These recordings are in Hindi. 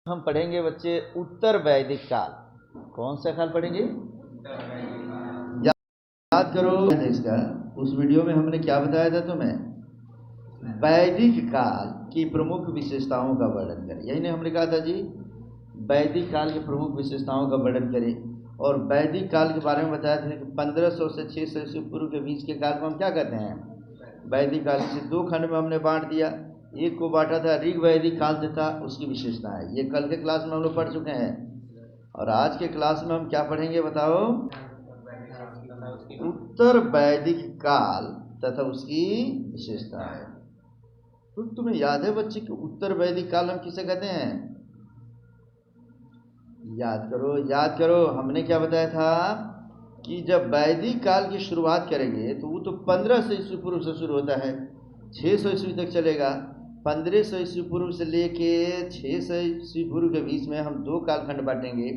हम पढ़ेंगे बच्चे उत्तर वैदिक काल। कौन सा काल पढ़ेंगे? याद करो इसका, उस वीडियो में हमने क्या बताया था तुम्हें? वैदिक काल की प्रमुख विशेषताओं का वर्णन करें। यही नहीं हमने कहा था जी, वैदिक काल की प्रमुख विशेषताओं का वर्णन करें। और वैदिक काल के बारे में बताया था कि 1500 से 600 ईस्वी पूर्व के बीच के काल को हम क्या कहते हैं? वैदिक काल। से दो खंड में हमने बांट दिया। एक को बांटा था ऋग वैदिक काल तथा उसकी विशेषता है, ये कल के क्लास में हम लोग पढ़ चुके हैं। और आज के क्लास में हम क्या पढ़ेंगे बताओ? उत्तर वैदिक काल तथा उसकी विशेषता है। तो तुम्हें याद है बच्चे कि उत्तर वैदिक काल हम किसे कहते हैं? याद करो हमने क्या बताया था कि जब वैदिक काल की शुरुआत करेंगे तो वो तो 1500 ईस्वी पूर्व से शुरू होता है, 600 ईस्वी तक चलेगा। 1500 ईस्वी पूर्व से लेके 600 ईस्वी पूर्व के बीच में हम दो कालखंड बांटेंगे।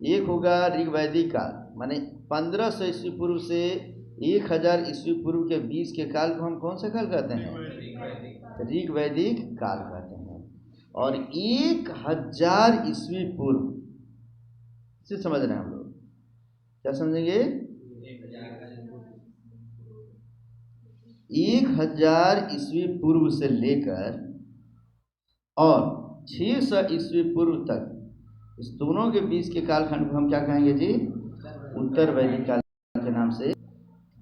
एक होगा ऋग वैदिक काल, माने 1500 ईस्वी पूर्व से 1000 ईस्वी पूर्व के बीच के काल को हम कौन सा काल कहते हैं? ऋग वैदिक काल कहते हैं। और 1000 ईस्वी पूर्व से समझ रहे हैं हम लोग, क्या समझेंगे? 1000 ईस्वी पूर्व से लेकर और 600 ईस्वी पूर्व तक, इस दोनों के बीच के कालखंड को हम क्या कहेंगे जी? उत्तर वैदिक काल के नाम से।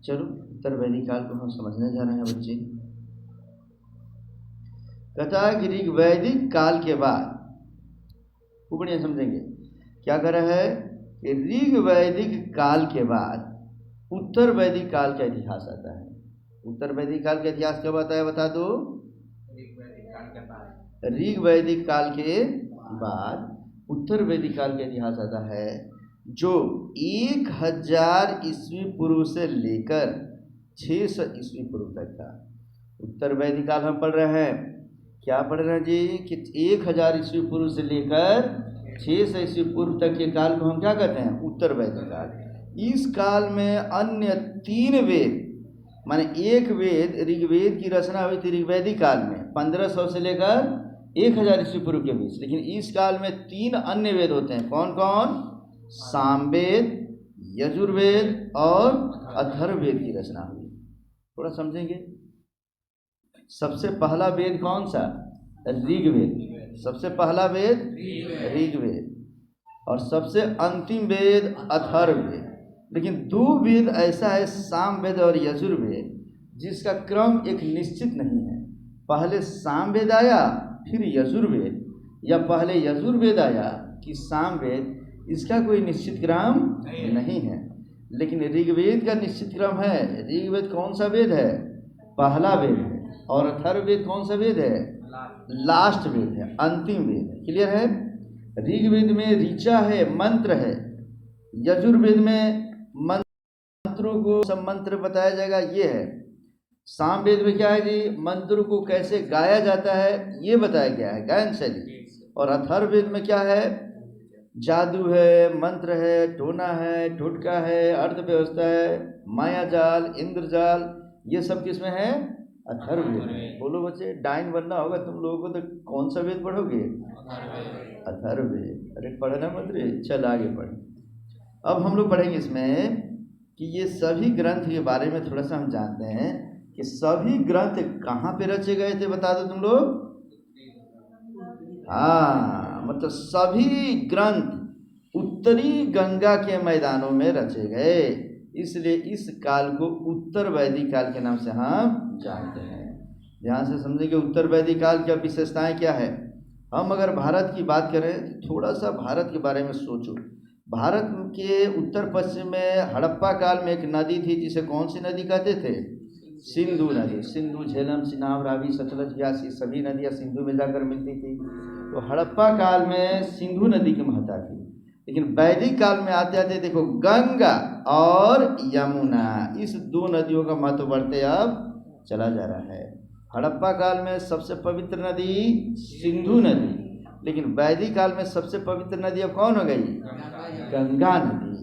चलो उत्तर वैदिक काल को हम समझने जा रहे हैं बच्चे। कहता है कि ऋग वैदिक काल के बाद, खूब बढ़िया समझेंगे क्या कर रहा है कि ऋग वैदिक काल के बाद उत्तर वैदिक काल का इतिहास आता है। उत्तर वैदिक काल का इतिहास कब आता है बता दो? ऋग वैदिक काल के बाद उत्तर वैदिक काल का इतिहास आता है, जो 1000 ईस्वी पूर्व से लेकर 600 ईस्वी पूर्व तक था। उत्तर वैदिक काल हम पढ़ रहे हैं, क्या पढ़ रहे हैं जी? कि 1000 ईस्वी पूर्व से लेकर 600 ईस्वी पूर्व तक के काल को हम क्या कहते हैं? उत्तर वैदिक काल। इस काल में अन्य 3 वेद, माने एक वेद ऋग्वेद की रचना हुई थी ऋग वैदिक काल में 1500 से लेकर 1000 ईस्वी पूर्व के बीच। लेकिन इस काल में 3 अन्य वेद होते हैं। कौन कौन? सामवेद, यजुर्वेद और अथर्ववेद की रचना हुई। थोड़ा समझेंगे। सबसे पहला वेद कौन सा? ऋग्वेद। सबसे पहला वेद ऋग्वेद और सबसे अंतिम वेद अथर्ववेद। लेकिन 2 वेद ऐसा है, सामवेद और यजुर्वेद, जिसका क्रम एक निश्चित नहीं है। पहले सामवेद आया फिर यजुर्वेद, या पहले यजुर्वेद आया कि सामवेद, इसका कोई निश्चित क्रम नहीं है। लेकिन ऋग्वेद का निश्चित क्रम है। ऋग्वेद कौन सा वेद है? पहला वेद है। और अथर्ववेद कौन सा वेद है? लास्ट वेद है, अंतिम वेद है। क्लियर है? ऋग्वेद में ऋचा है, मंत्र है। यजुर्वेद में मंत्रों को सब मंत्र बताया जाएगा, ये है। सामवेद में क्या है जी? मंत्र को कैसे गाया जाता है ये बताया गया है, गायन शैली। और अथर्ववेद में क्या है? जादू है, मंत्र है, टोना है, टोटका है, अर्थव्यवस्था है, माया जाल, इंद्रजाल, ये सब किसमें है? अथर्ववेद में। बोलो बच्चे, डाइन बनना होगा तुम लोगों को तो कौन सा वेद पढ़ोगे? अथर्ववेद। अरे पढ़ना मत रे, चल आगे पढ़। अब हम लोग पढ़ेंगे इसमें कि ये सभी ग्रंथ के बारे में थोड़ा सा हम जानते हैं कि सभी ग्रंथ कहाँ पे रचे गए थे, बता दो तुम लोग। हाँ, मतलब सभी ग्रंथ उत्तरी गंगा के मैदानों में रचे गए, इसलिए इस काल को उत्तर वैदिक काल के नाम से हम जानते हैं। ध्यान से समझेंगे उत्तर वैदिक काल की विशेषताएं क्या है। हम अगर भारत की बात करें तो थोड़ा सा भारत के बारे में सोचो। भारत के उत्तर पश्चिम में हड़प्पा काल में एक नदी थी, जिसे कौन सी नदी कहते थे? सिंधु नदी। सिंधु, झेलम, चिनाब, रावी, सतलज, व्यास, ये सभी नदियाँ सिंधु में जाकर मिलती थी। तो हड़प्पा काल में सिंधु नदी की महत्ता थी। लेकिन वैदिक काल में आते आते देखो गंगा और यमुना, इस 2 नदियों का महत्व बढ़ते अब चला जा रहा है। हड़प्पा काल में सबसे पवित्र नदी सिंधु नदी, लेकिन वैदिक काल में सबसे पवित्र नदी अब कौन हो गई? गंगा नदी,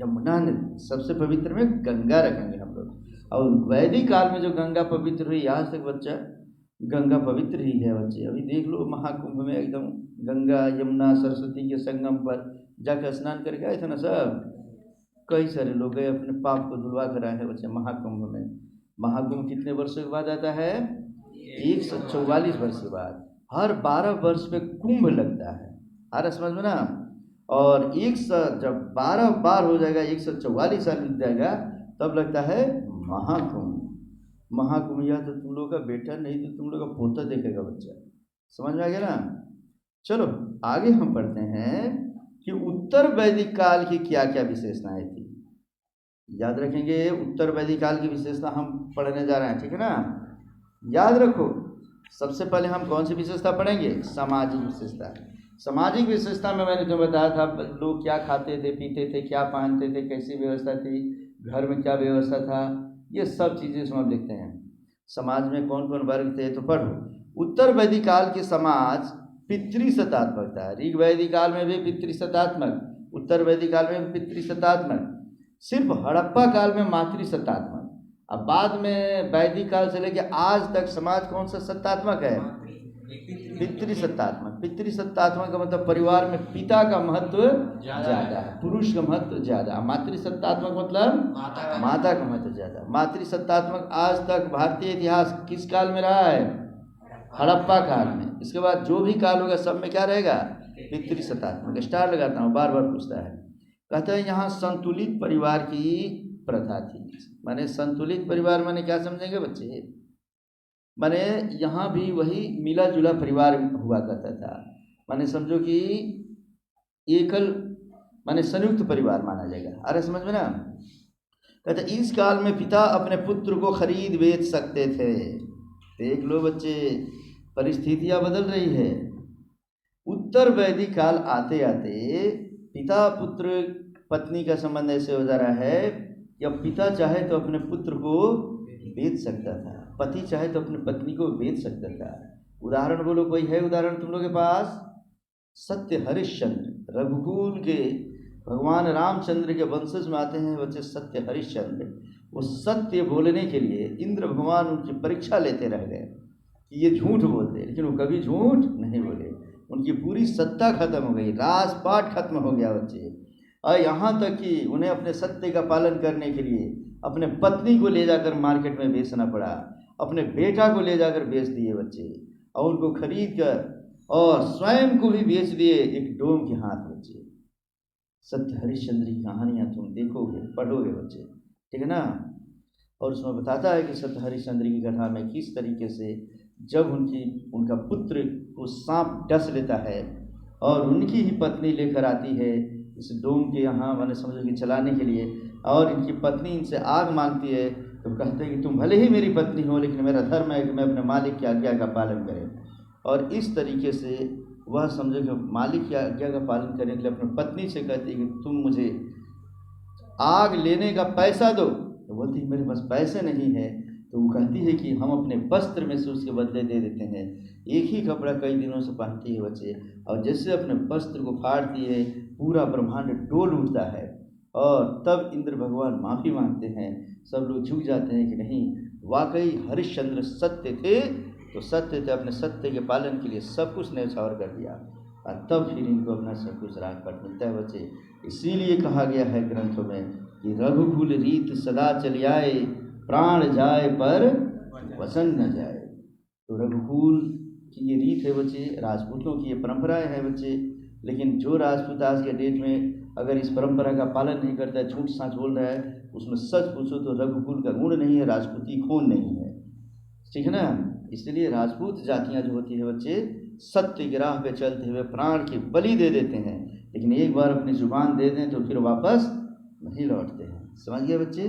यमुना नदी। सबसे पवित्र में गंगा रखेंगे हम लोग। और वैदिक काल में जो गंगा पवित्र हुई, आज तक बच्चा गंगा पवित्र ही है बच्चे। अभी देख लो महाकुंभ में एकदम गंगा यमुना सरस्वती के संगम पर जाकर स्नान करके आए थे ना सब। कई सारे लोग गए, अपने पाप को धुलवा कर आए हैं बच्चे महाकुंभ में। महाकुंभ कितने वर्षों के बाद आता है? 144 वर्ष के बाद। हर 12 वर्ष पे कुंभ लगता है, आ रहा समझ में ना। और जब 12 बार हो जाएगा, 144 साल बीत जाएगा, तब लगता है महाकुंभ। महाकुंभ या तो तुम लोग का बेटा, नहीं तो तुम लोग का पोता देखेगा बच्चा। समझ में आ गया ना। चलो आगे हम पढ़ते हैं कि उत्तर वैदिक काल की क्या क्या विशेषताएं थी। याद रखेंगे, उत्तर वैदिक काल की विशेषता हम पढ़ने जा रहे हैं, ठीक है ना। याद रखो, सबसे पहले हम कौन सी विशेषता पढ़ेंगे? सामाजिक विशेषता। सामाजिक विशेषता में मैंने जो बताया था, लोग क्या खाते थे, पीते थे, क्या पहनते थे, कैसी व्यवस्था थी, घर में क्या व्यवस्था था, ये सब चीज़ें इसमें हम देखते हैं। समाज में कौन कौन वर्ग थे, तो पढ़ो। उत्तर वैदिक काल के समाज पितृसत्तात्मक था। ऋग वैदिक काल में भी पितृसत्तात्मक, उत्तर वैदिक काल में भी पितृसत्तात्मक। सिर्फ हड़प्पा काल में मातृसत्तात्मक। अब बाद में वैदिक काल से लेकर आज तक समाज कौन सा सत्तात्मक है? पितृसत्तात्मक। पितृसत्तात्मक का मतलब परिवार में पिता का महत्व ज्यादा है, पुरुष का महत्व ज्यादा। मातृसत्तात्मक मतलब माता का महत्व ज्यादा। मातृसत्तात्मक आज तक भारतीय इतिहास किस काल में रहा है? हड़प्पा काल में। इसके बाद जो भी काल होगा सब में क्या रहेगा? पितृसत्तात्मक। स्टार लगाता हूँ, बार बार पूछता है। कहते हैं यहाँ संतुलित परिवार की प्रथा थी। माने संतुलित परिवार माने क्या समझेंगे बच्चे? माने यहाँ भी वही मिला जुला परिवार हुआ करता था। माने समझो कि एकल माने संयुक्त परिवार माना जाएगा। अरे समझ में ना। कहते इस काल में पिता अपने पुत्र को खरीद बेच सकते थे। देख लो बच्चे, परिस्थितियां बदल रही है। उत्तर वैदिक काल आते आते पिता पुत्र पत्नी का संबंध ऐसे हो जा रहा है कि अब पिता चाहे तो अपने पुत्र को बेच सकता था, पति चाहे तो अपनी पत्नी को बेच सकता था। उदाहरण बोलो, कोई है उदाहरण तुम लोग के पास? सत्य हरिश्चंद्र, रघुकुल के भगवान रामचंद्र के वंशज में आते हैं बच्चे सत्य हरिश्चंद्र। वो सत्य बोलने के लिए इंद्र भगवान उनकी परीक्षा लेते रह गए कि ये झूठ बोलते, लेकिन वो कभी झूठ नहीं बोले। उनकी पूरी सत्ता खत्म हो गई, राजपाट खत्म हो गया बच्चे। और यहाँ तक कि उन्हें अपने सत्य का पालन करने के लिए अपने पत्नी को ले जाकर मार्केट में बेचना पड़ा, अपने बेटा को ले जाकर बेच दिए बच्चे, और उनको खरीद कर और स्वयं को भी बेच दिए एक डोम के हाथ बच्चे। सत्य हरिश्चंद्र की कहानियाँ तुम देखोगे, पढ़ोगे बच्चे, ठीक है ना। और उसमें बताता है कि सत्य हरिश्चंद्र की कथा में किस तरीके से जब उनका पुत्र को सांप डस लेता है और उनकी ही पत्नी लेकर आती है इस डोम के यहाँ, मैंने समझो कि चलाने के लिए, और इनकी पत्नी इनसे आग मांगती है, तो कहते हैं कि तुम भले ही मेरी पत्नी हो, लेकिन मेरा धर्म है कि मैं अपने मालिक की आज्ञा का पालन करें। और इस तरीके से वह समझो कि मालिक की आज्ञा का पालन करने के लिए अपनी पत्नी से कहती है कि तुम मुझे आग लेने का पैसा दो। तो बोलती है मेरे पास पैसे नहीं है। तो वो कहती है कि हम अपने वस्त्र में से उसके बदले दे देते हैं। एक ही कपड़ा कई दिनों से पहनती है बच्चे, और जैसे अपने वस्त्र को फाड़ती है पूरा ब्रह्मांड डोल उठता है। और तब इंद्र भगवान माफ़ी मांगते हैं, सब लोग झुक जाते हैं कि नहीं, वाकई हरिश्चंद्र सत्य थे, तो सत्य थे, अपने सत्य के पालन के लिए सब कुछ न्यौछावर कर दिया, और तब फिर इनको अपना सब कुछ राजपाट मिलता है बच्चे। इसीलिए कहा गया है ग्रंथों में कि रघुकुल रीत सदा चली आए, प्राण जाए पर वसन न जाए। तो रघुकुल की ये रीत है बच्चे, राजपूतों की ये परंपराएं हैं बच्चे। लेकिन जो राजपूत आज के डेट में अगर इस परंपरा का पालन नहीं करता है, झूठ साँच बोल रहा है, उसमें सच पूछो तो रघुकुल का गुण नहीं है, राजपूती खून नहीं है, ठीक है ना। इसलिए राजपूत जातियाँ जो होती है बच्चे, सत्य की राह पे चलते हुए प्राण की बलि दे देते हैं, लेकिन एक बार अपनी जुबान दे दें तो फिर वापस नहीं लौटते हैं। समझ गए बच्चे।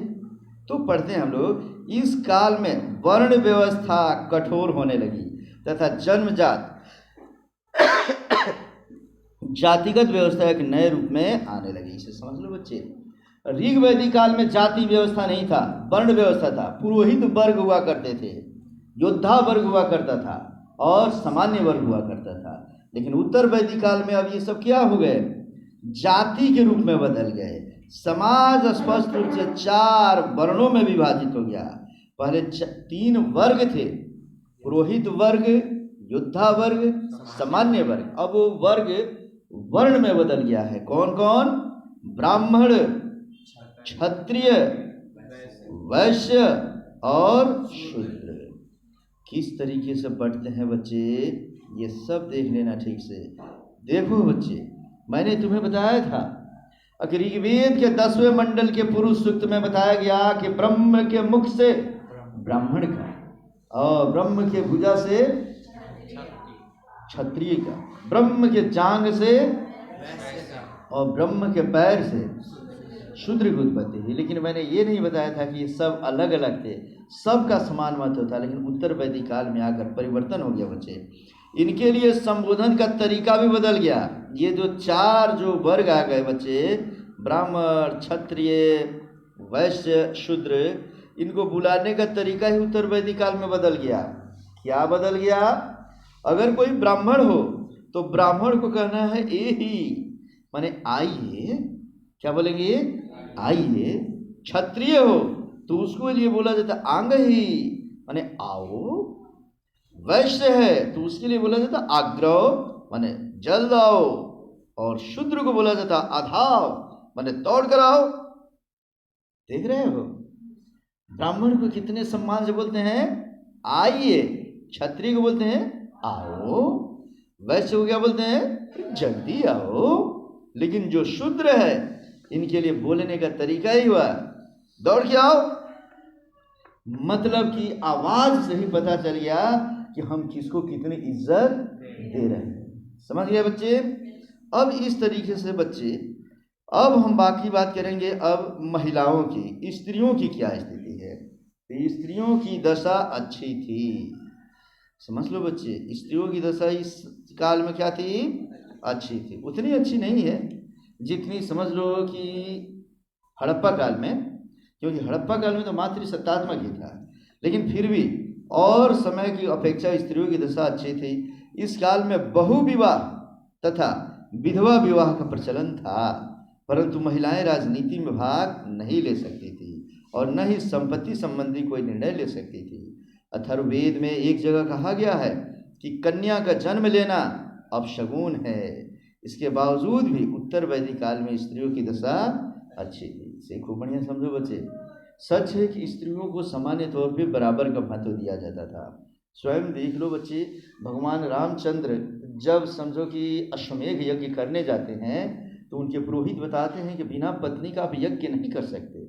तो पढ़ते हैं हम लोग, इस काल में वर्ण व्यवस्था कठोर होने लगी तथा जन्मजात जातिगत व्यवस्था एक नए रूप में आने लगी। इसे समझ लो बच्चे। ऋग वैदिक काल में जाति व्यवस्था नहीं था, वर्ण व्यवस्था था। पुरोहित वर्ग हुआ करते थे, योद्धा वर्ग हुआ करता था, और सामान्य वर्ग हुआ करता था। लेकिन उत्तर वैदिक काल में अब ये सब क्या हो गए? जाति के रूप में बदल गए। समाज स्पष्ट रूप से 4 वर्णों में विभाजित हो गया। पहले 3 वर्ग थे, पुरोहित वर्ग, योद्धा वर्ग, सामान्य वर्ग। अब वो वर्ग वर्ण में बदल गया है। कौन कौन? ब्राह्मण, क्षत्रिय, वैश्य और शूद्र। किस तरीके से बढ़ते हैं बच्चे, ये सब देख लेना ठीक से। देखो बच्चे, मैंने तुम्हें बताया था ऋग्वेद के 10वें मंडल के पुरुष सूक्त में बताया गया कि ब्रह्म के मुख से ब्राह्मण का, और ब्रह्म के भुजा से क्षत्रिय का, ब्रह्म के जांग से और ब्रह्म के पैर से शूद्र की उत्पत्ति हुई। लेकिन मैंने ये नहीं बताया था कि ये सब अलग अलग थे, सबका समान महत्व था। लेकिन उत्तर वैदिक काल में आकर परिवर्तन हो गया बच्चे। इनके लिए संबोधन का तरीका भी बदल गया। ये जो चार जो वर्ग आ गए बच्चे, ब्राह्मण, क्षत्रिय, वैश्य, शूद्र, इनको बुलाने का तरीका ही उत्तर वैदिक काल में बदल गया। क्या बदल गया? अगर कोई ब्राह्मण हो तो ब्राह्मण को कहना है ए ही, माने आइए। क्या बोलेंगे? आइए। क्षत्रिय हो तो उसको लिए बोला जाता आंग ही, माने आओ। वैश्य है तो उसके लिए बोला जाता आग्रह, माने जल्द आओ। और शूद्र को बोला जाता अधाव, माने दौड़ कर आओ। देख रहे हो ब्राह्मण को कितने सम्मान से बोलते हैं आइए, क्षत्रिय को बोलते हैं आओ, वैश्य को क्या बोलते हैं जल्दी आओ। लेकिन जो शूद्र है इनके लिए बोलने का तरीका ही हुआ दौड़ के आओ। मतलब कि आवाज से ही पता चल गया कि हम किसको कितनी इज्जत दे रहे हैं। समझ गए बच्चे? अब इस तरीके से बच्चे, अब हम बाकी बात करेंगे अब महिलाओं की, स्त्रियों की क्या स्थिति है। तो स्त्रियों की दशा अच्छी थी, समझ लो बच्चे। स्त्रियों की दशा इस काल में क्या थी? अच्छी थी। उतनी अच्छी नहीं है जितनी समझ लो कि हड़प्पा काल में, क्योंकि हड़प्पा काल में तो मातृ सत्तात्मक ही था। लेकिन फिर भी और समय की अपेक्षा स्त्रियों की दशा अच्छी थी। इस काल में बहु विवाह तथा विधवा विवाह का प्रचलन था, परंतु महिलाएं राजनीति में भाग नहीं ले सकती थी और न ही संपत्ति संबंधी कोई निर्णय ले सकती थी। अथर्ववेद में एक जगह कहा गया है कि कन्या का जन्म लेना अपशगुन है। इसके बावजूद भी उत्तर वैदिक काल में स्त्रियों की दशा अच्छी थी। इसे खूब बढ़िया समझो बच्चे। सच है कि स्त्रियों को सामान्य तौर पे बराबर का महत्व दिया जाता था। स्वयं देख लो बच्चे, भगवान रामचंद्र जब समझो कि अश्वमेघ यज्ञ करने जाते हैं तो उनके पुरोहित बताते हैं कि बिना पत्नी का आप यज्ञ नहीं कर सकते।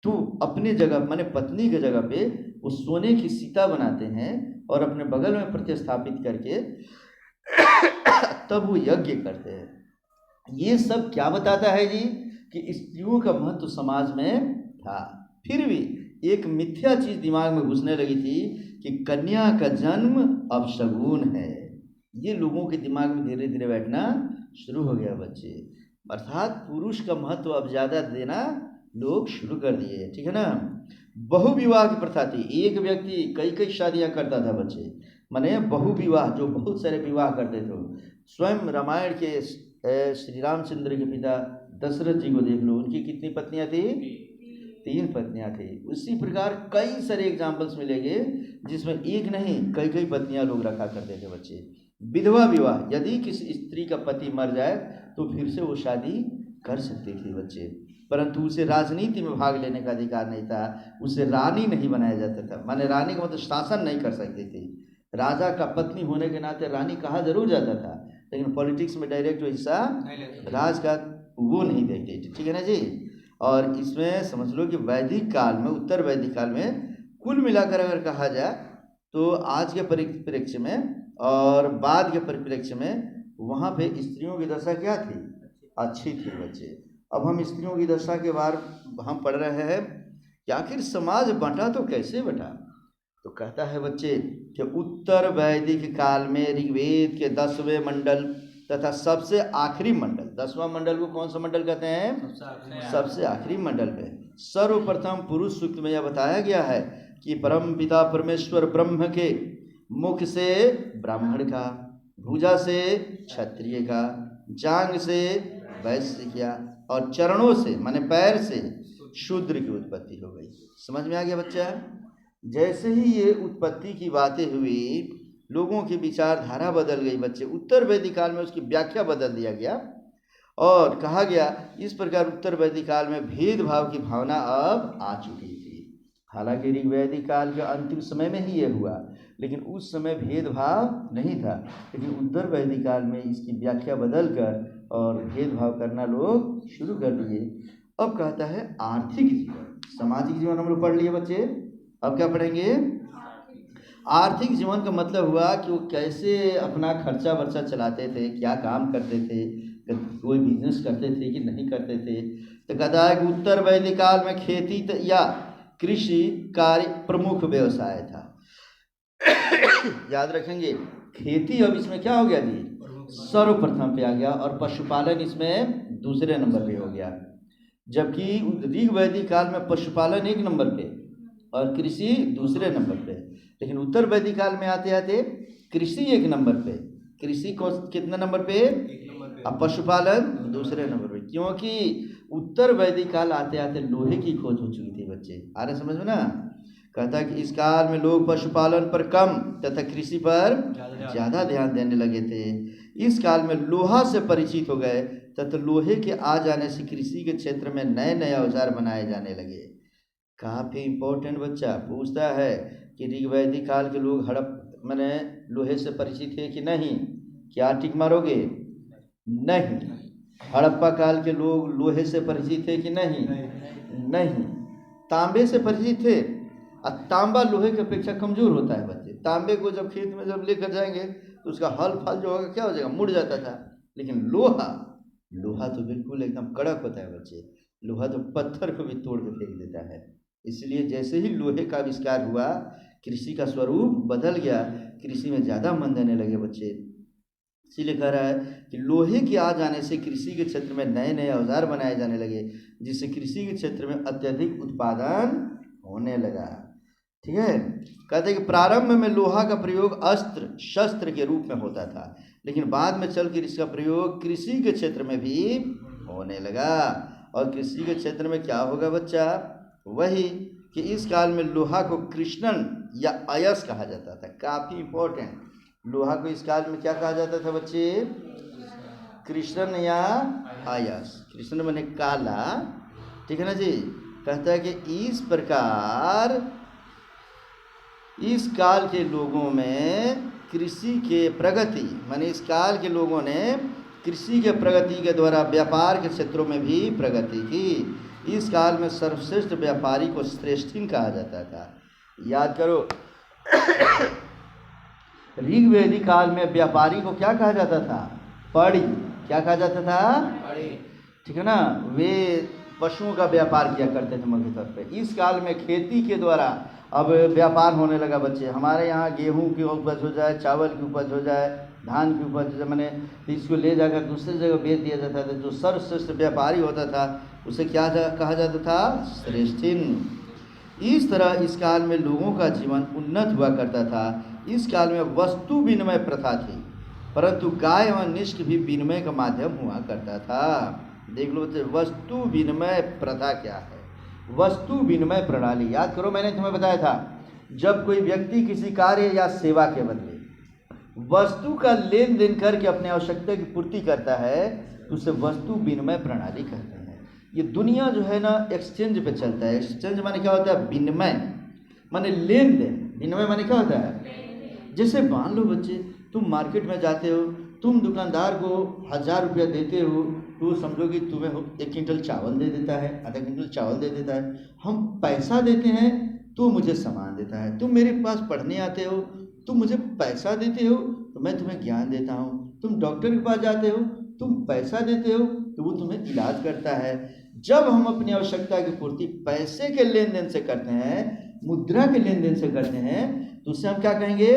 तो अपने जगह माने पत्नी की जगह पे वो सोने की सीता बनाते हैं और अपने बगल में प्रतिस्थापित करके तब वो यज्ञ करते हैं। ये सब क्या बताता है जी? कि स्त्रियों का महत्व समाज में था। फिर भी एक मिथ्या चीज दिमाग में घुसने लगी थी कि कन्या का जन्म अपशगुन है। ये लोगों के दिमाग में धीरे धीरे बैठना शुरू हो गया बच्चे। अर्थात पुरुष का महत्व अब ज्यादा देना लोग शुरू कर दिए, ठीक है ना। बहुविवाह की प्रथा थी। एक व्यक्ति कई कई शादियां करता था बच्चे, माने बहुविवाह, जो बहुत सारे विवाह करते थे। स्वयं रामायण के श्री रामचंद्र के पिता दशरथ जी को देख लो, उनकी कितनी पत्नियां थी? 3 पत्नियां थी। उसी प्रकार कई सारे एग्जाम्पल्स मिलेंगे जिसमें एक नहीं कई कई पत्नियां लोग रखा करते थे बच्चे। विधवा विवाह, यदि किसी स्त्री का पति मर जाए तो फिर से वो शादी कर सकती थी बच्चे, परंतु उसे राजनीति में भाग लेने का अधिकार नहीं था। उसे रानी नहीं बनाया जाता था, माने रानी का मतलब शासन नहीं कर सकती थी। राजा का पत्नी होने के नाते रानी कहा जरूर जाता था, लेकिन पॉलिटिक्स में डायरेक्ट हिस्सा राज का वो नहीं देखते थे, ठीक है ना जी। और इसमें समझ लो कि वैदिक काल में, उत्तर वैदिक काल में कुल मिलाकर अगर कहा जाए तो आज के परिप्रेक्ष्य में और बाद के परिप्रेक्ष्य में वहाँ पे स्त्रियों की दशा क्या थी? अच्छी थी बच्चे। अब हम स्त्रियों की दशा के बारे हम पढ़ रहे हैं कि आखिर समाज बंटा तो कैसे बंटा। तो कहता है बच्चे कि उत्तर वैदिक काल में ऋग्वेद के 10वें मंडल तथा सबसे आखिरी मंडल, 10वां मंडल को कौन सा मंडल कहते हैं? सबसे आखिरी मंडल में सर्वप्रथम पुरुष सूक्त में यह बताया गया है कि परम पिता परमेश्वर ब्रह्म के मुख से ब्राह्मण का, भुजा से क्षत्रिय का, जांग से वैश्य का और चरणों से माने पैर से शूद्र की उत्पत्ति हो गई। समझ में आ गया बच्चा? जैसे ही ये उत्पत्ति की बातें हुई, लोगों की विचारधारा बदल गई बच्चे। उत्तर वैदिक काल में उसकी व्याख्या बदल दिया गया और कहा गया इस प्रकार उत्तर वैदिक काल में भेदभाव की भावना अब आ चुकी थी। हालांकि ऋग्वैदिक काल के अंतिम समय में ही ये हुआ, लेकिन उस समय भेदभाव नहीं था। लेकिन उत्तर वैदिक काल में इसकी व्याख्या बदल कर और भेदभाव करना लोग शुरू कर दिए। अब कहता है आर्थिक जीवन, सामाजिक जीवन हम लोग पढ़ लिए बच्चे। अब क्या पढ़ेंगे? आर्थिक जीवन का मतलब हुआ कि वो कैसे अपना खर्चा वर्चा चलाते थे, क्या काम करते थे, कोई बिजनेस करते थे कि नहीं करते थे। तो कहता है कि उत्तर वैदिक काल में खेती या कृषि कार्य प्रमुख व्यवसाय था। याद रखेंगे, खेती अब इसमें क्या हो गया जी? सर्वप्रथम पे आ गया, और पशुपालन इसमें दूसरे नंबर पे हो गया। जबकि ऋग्वैदिक काल में पशुपालन एक नंबर पे और कृषि दूसरे नंबर पे, लेकिन उत्तर वैदिक काल में आते आते कृषि एक नंबर पे, कृषि को कितने नंबर पे? अब पशुपालन दूसरे नंबर पे, क्योंकि उत्तर वैदिक काल आते आते लोहे की खोज हो चुकी थी बच्चे। आ रहे समझ में ना? कहता है कि इस काल में लोग पशुपालन पर कम तथा कृषि पर ज़्यादा ध्यान देने लगे थे। इस काल में लोहा से परिचित हो गए तथा लोहे के आ जाने से कृषि के क्षेत्र में नए नए औजार बनाए जाने लगे। काफ़ी इम्पोर्टेंट बच्चा पूछता है कि ऋग्वैदिक काल के लोग हड़प मैंने लोहे से परिचित थे कि नहीं? क्या टिक मारोगे? नहीं। हड़प्पा काल के लोग लोहे से परिचित थे कि नहीं? नहीं। तांबे से परिचित थे, और तांबा लोहे की अपेक्षा कमजोर होता है बच्चे। तांबे को जब खेत में जब लेकर जाएंगे तो उसका हल फल जो होगा क्या हो जाएगा? मुड़ जाता था। लेकिन लोहा, लोहा तो बिल्कुल एकदम कड़क होता है बच्चे। लोहा तो पत्थर को भी तोड़ के फेंक देता है। इसलिए जैसे ही लोहे का आविष्कार हुआ, कृषि का स्वरूप बदल गया, कृषि में ज़्यादा मन देने लगे बच्चे। इसीलिए कह रहा है कि लोहे के आ जाने से कृषि के क्षेत्र में नए नए औजार बनाए जाने लगे, जिससे कृषि के क्षेत्र में अत्यधिक उत्पादन होने लगा। ठीक है। कहते हैं कि प्रारंभ में लोहा का प्रयोग अस्त्र शस्त्र के रूप में होता था, लेकिन बाद में चलकर इसका प्रयोग कृषि के क्षेत्र में भी होने लगा। और कृषि के क्षेत्र में क्या होगा बच्चा? वही कि इस काल में लोहा को कृष्णन या अयस कहा जाता था। काफ़ी इंपॉर्टेंट, लोहा को इस काल में क्या कहा जाता था बच्चे? कृष्णन या अयस। कृष्ण माने काला, ठीक है ना जी। कहता है कि इस प्रकार इस काल के लोगों में कृषि के प्रगति, माने इस काल के लोगों ने कृषि के प्रगति के द्वारा व्यापार के क्षेत्रों में भी प्रगति की। इस काल में सर्वश्रेष्ठ व्यापारी को श्रेष्ठीन कहा जाता था। याद करो, ऋग्वैदिक काल में व्यापारी को क्या कहा जाता था? पड़ी। क्या कहा जाता था? पड़ी। ठीक है ना। वे पशुओं का व्यापार किया करते थे मुख्य तौर पे। इस काल में खेती के द्वारा अब व्यापार होने लगा बच्चे। हमारे यहाँ गेहूं की उपज हो जाए, चावल की उपज हो जाए, धान की उपज हो जाए, मैंने इसको ले जाकर दूसरी जगह बेच दिया जाता था। जो सर्वश्रेष्ठ व्यापारी होता था उसे क्या कहा जाता था? श्रेष्ठीन। इस तरह इस काल में लोगों का जीवन उन्नत हुआ करता था। इस काल में वस्तु विनिमय प्रथा थी, परंतु गाय एवं निष्क भी विनिमय का माध्यम हुआ करता था। देख लो बच्चे, वस्तु विनिमय प्रथा क्या है? वस्तु विनिमय प्रणाली। याद करो, मैंने तुम्हें बताया था, जब कोई व्यक्ति किसी कार्य या सेवा के बदले वस्तु का लेन देन करके अपने आवश्यकता की पूर्ति करता है तो उसे वस्तु विनिमय प्रणाली कहते हैं। ये दुनिया जो है ना एक्सचेंज पे चलता है। एक्सचेंज माने क्या होता है? विनिमय माने लेन देन। विनिमय माने क्या होता है? जैसे मान लो बच्चे, तुम मार्केट में जाते हो, तुम दुकानदार को 1000 रुपया देते हो, तो समझो कि तुम्हें 1 क्विंटल चावल दे देता है, आधा क्विंटल चावल दे देता है। हम पैसा देते हैं तो मुझे सामान देता है। तुम मेरे पास पढ़ने आते हो, तुम मुझे पैसा देते हो तो मैं तुम्हें ज्ञान देता हूँ। तुम डॉक्टर के पास जाते हो, तुम पैसा देते हो तो वो तुम्हें इलाज करता है। जब हम अपनी आवश्यकता की पूर्ति पैसे के लेन देन से करते हैं, मुद्रा के लेन देन से करते हैं, तो उससे हम क्या कहेंगे?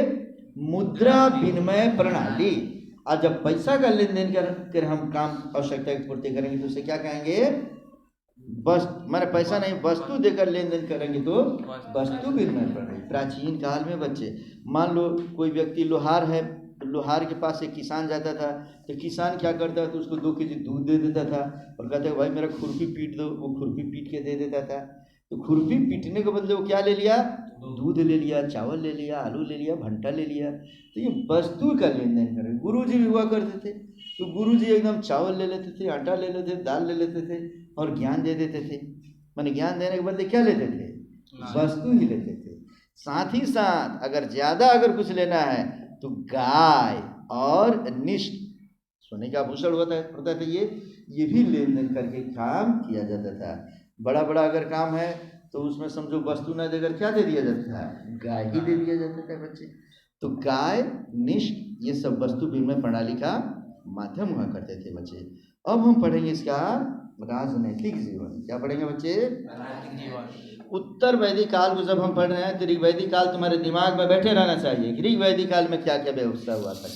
मुद्रा विनिमय प्रणाली। और जब पैसा का लेन देन कर हम काम आवश्यकता की पूर्ति करेंगे तो उसे क्या कहेंगे? मैंने पैसा नहीं, वस्तु देकर लेन देन करेंगे तो वस्तु विनिमय प्रणाली। प्राचीन काल में बच्चे, मान लो कोई व्यक्ति लोहार है, लोहार के पास एक किसान जाता था, तो किसान क्या करता था? तो उसको 2 केजी दूध दे देता था और कहता है भाई मेरा खुरपी पीट दो। वो खुरपी पीट के दे देता था। तो खुरपी पीटने के बदले वो क्या ले लिया, दूध ले लिया, चावल ले लिया, आलू ले लिया, भंटा ले लिया। तो ये वस्तु का लेन देन कर रहे। गुरु जी भी हुआ करते थे, तो गुरु जी एकदम चावल ले लेते थे, आटा ले लेते थे, दाल ले लेते थे और ज्ञान दे देते थे। माने ज्ञान देने के बदले क्या लेते थे, वस्तु ही लेते थे। साथ ही साथ अगर ज्यादा अगर कुछ लेना है तो गाय और निष्ठ सोने का आभूषण होता था, ये भी लेन देन करके काम किया जाता था। बड़ा बड़ा अगर काम है तो उसमें समझो वस्तु न देकर क्या दे दिया जाता था, गाय ही दे दिया जाता था बच्चे। तो गाय निष्ठ ये सब वस्तु विनिमय प्रणाली का माध्यम हुआ करते थे बच्चे। अब हम पढ़ेंगे इसका राजनैतिक जीवन। क्या पढ़ेंगे बच्चे, राजनीतिक जीवन। उत्तर वैदिक काल को जब हम पढ़ रहे हैं तो ऋग वैदिक काल तुम्हारे दिमाग में बैठे रहना चाहिए कि ऋग वैदिक काल में क्या क्या व्यवस्था हुआ था।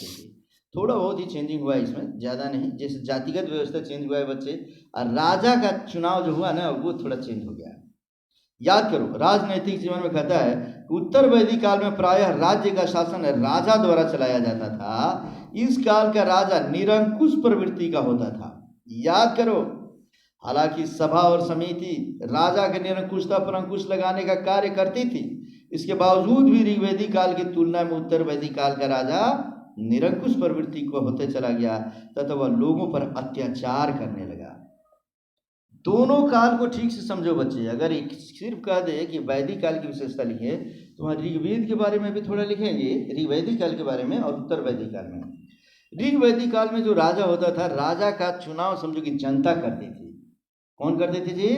थोड़ा बहुत ही चेंजिंग हुआ है इसमें, ज़्यादा नहीं। जैसे जातिगत व्यवस्था चेंज हुआ है बच्चे, और राजा का चुनाव जो हुआ ना वो थोड़ा चेंज हो गया। याद करो, राजनैतिक जीवन में कहता है उत्तर वैदिक काल में प्रायः राज्य का शासन राजा द्वारा चलाया जाता था। इस काल का राजा निरंकुश प्रवृत्ति का होता था। याद करो, हालांकि सभा और समिति राजा के निरंकुशता पर अंकुश लगाने का कार्य करती थी, इसके बावजूद भी ऋग्वैदिक काल की तुलना में उत्तर वैदिक काल का राजा निरंकुश प्रवृत्ति को होते चला गया तथा वह लोगों पर अत्याचार करने लगा। दोनों काल को ठीक से समझो बच्चे। अगर एक सिर्फ कह दे कि वैदिक काल की विशेषता लिखे तो वहाँ ऋग्वेद के बारे में भी थोड़ा लिखेंगे, ऋग्वैदिक काल के बारे में और उत्तर वैदिक काल में। ऋग्वैदिक काल में जो राजा होता था, राजा का चुनाव समझो कि जनता करती थी। कौन करते थे जी,